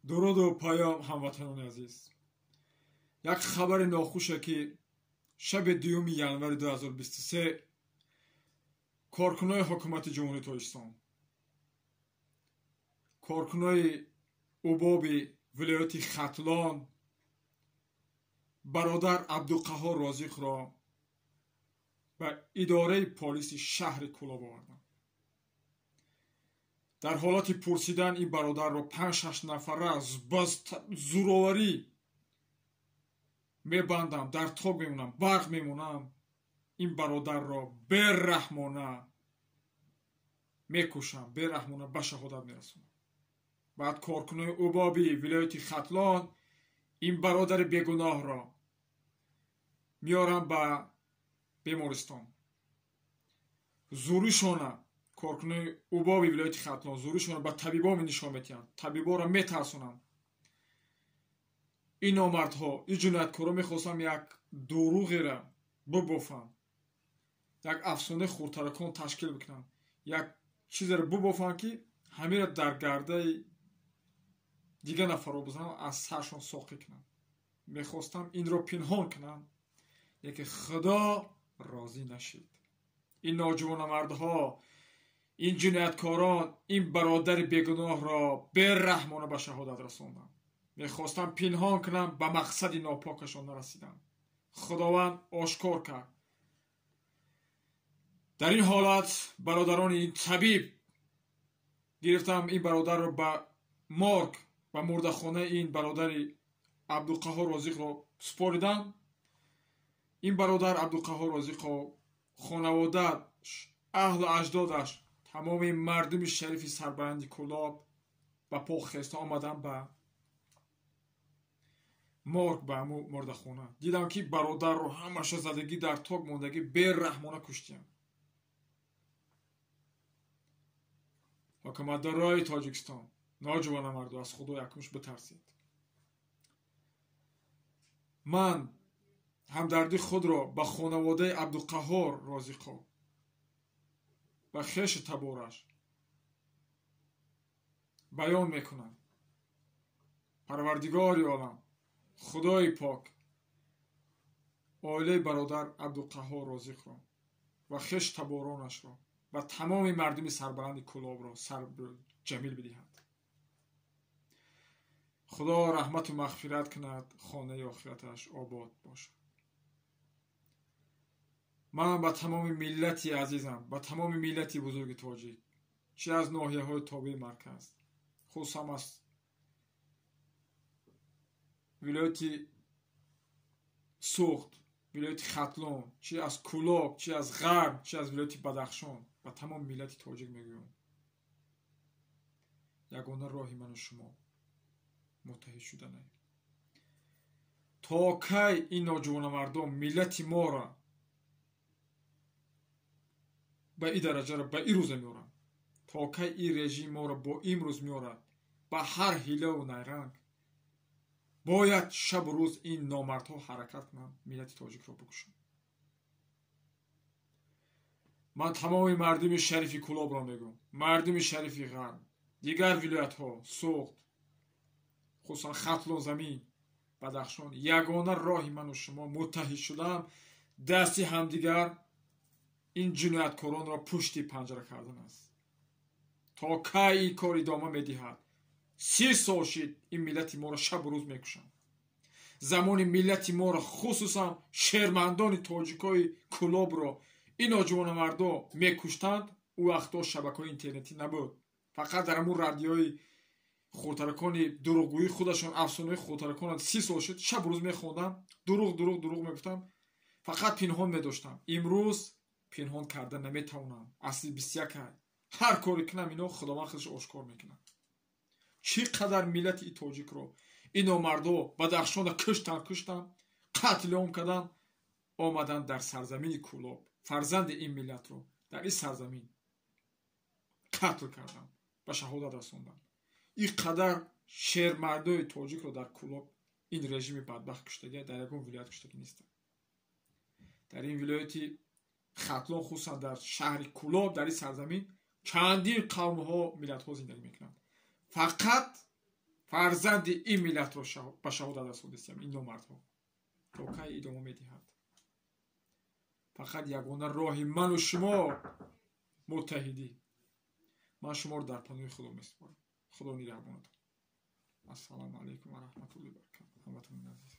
درود و پیام هموطنان عزیز. یک خبر ناخوشه که شب 2 январи 2023 کارکنای حکومت جمهوری تاجیکستان، کارکنای اوباب ولایت ختلان برادر عبدالقهار رازق را به اداره پلیس شهر کلاب آوردند. در حالت پرسیدن این برادر را 5-6 نفره از زورآوری میبندم، در تاب میمونم، برق میمونم. این برادر را بی‌رحمانه میکشم، بی‌رحمانه به شهادت میرسونم. بعد کارکنای اوبابی ولایت ختلان این برادر بیگناه را میارم به بیمارستان. زوریشونه، کارکنای اوبابی ولایت ختلان زوریشونه به طبیبا می نشان میتین، طبیبا را میترسونن. این نامردها، این جنایتکارا میخواستم یک دروغی را ببافن، یک افسانه خردترکان تشکیل بکنن، یک چیز را ببافن که همه را در گرده دیگه نفرا بزنن، از سرشان ساقی کنن. میخواستم این را پنهان کنم، یکی خدا راضی نشید. این ناجوان مردها، این جنایتکاران این برادر بیگناه را بی‌رحمانه به شهادت رساندند. میخواستم پنهان کنم، به مقصد ناپاکشان نرسیدم. خداوند آشکار کرد. در این حالت برادران این طبیب گرفتم این برادر را به مورگ، به مردخانه این برادر عبدالقهار رازق را سپاریدم. این برادر عبدالقهار رازق را خانواده‌اش، اهل و اجدادش، تمام مردم شریف سربلند کلاب به پا خسته آمدن به مورگ، به مردخانه. دیدم که برادر رو همش زدگی در تاک موندگی بی‌رحمانه کشتیم. حکومت دارای تاجیکستان، ناجوان مردو، از خدا یکمش بترسید. من همدردی خود را به خانواده عبدالقهار رازق و خویش تبارش بیان میکنم. پروردگار عالم، خدای پاک، عائله برادر عبدالقهار رازق را و خویش تبارانش را و تمام مردم سربلند کلاب را سر جمیل بدهد. خدا رحمت و مغفرت کند، خانه آخرتش آباد باشد. من به تمام ملتی عزیزم، به تمام ملتی بزرگ تاجیک، چه از ناحیه های تابع مرکز، خصوصا از ولایت سوخت، ولایت ختلان، چه از کلاب، چه از غرب، چه از ولایت بدخشان، به تمام ملت تاجیک میگویم یگانه راهی من و شما متحد شدنه. تا کی این ناجوان مردم ملت ما را به این درجه را به این روز میارن؟ تا کی این رژیم ما را با این روز میارد؟ به هر حیله و نیرنگ باید شب و روز این نامردها حرکت کنند، ملت تاجیک را بکشند. من تمام مردم شریف کلاب را میگم، مردم شریف غرب، دیگر ولایت ها، سوخت، خصوصا ختلان زمین، بدخشان، یگانه راهی من و شما متحد شدن، دستی همدیگر این جنایتکاران را پشت پنجره کردن است. تا کی این کار ادامه میدهد؟ 30 سال شد این ملت ما را شب و روز میکشند. زمان ملت ما را، خصوصا شهرمندان تاجیکای کلاب را این ناجوان مردا میکشتند. او وقتا شبکه‌های اینترنتی نبود، فقط در امون رادیوی خودترکان دروغگویی خودشان، افسانه خودترکان 30 سال شد شب و روز میخوندم، دروغ میگفتم، فقط پنهان میداشتم. امروز پنهان کردن نمیتوانم. اصلی 21 هر کاری کنم اینا خداوند خودش آشکار میکنه. چقدر ملت ای تاجیک رو این نامردا بدخشان کشتن، قتل عام کردن، آمدن در سرزمین کلاب فرزند این ملت رو در این سرزمین قتل کردن، به شهادت رسوندن. این قدر شهرمردای تاجیک رو در کلاب این رژیم بدبخت کشتگی در یکون ولایت کشتگی نیستن. در این ولایت ختلان، خصوصا در شهر کلاب، در این سرزمین چندین قوم ها، ملت ها زندگی میکنند. فقط фарзанди ин миллатро ба шаҳодат расонистем. ин номардҳо то кай идома медиҳад? фақат ягона роҳи ману шумо муттаҳидӣ. ман шуморо дар паноҳи худо месупорам. худо нигаҳбонатон. ассалому алайкум ва раҳматуллоҳи ва баракатуҳ. ҳаматон азиз.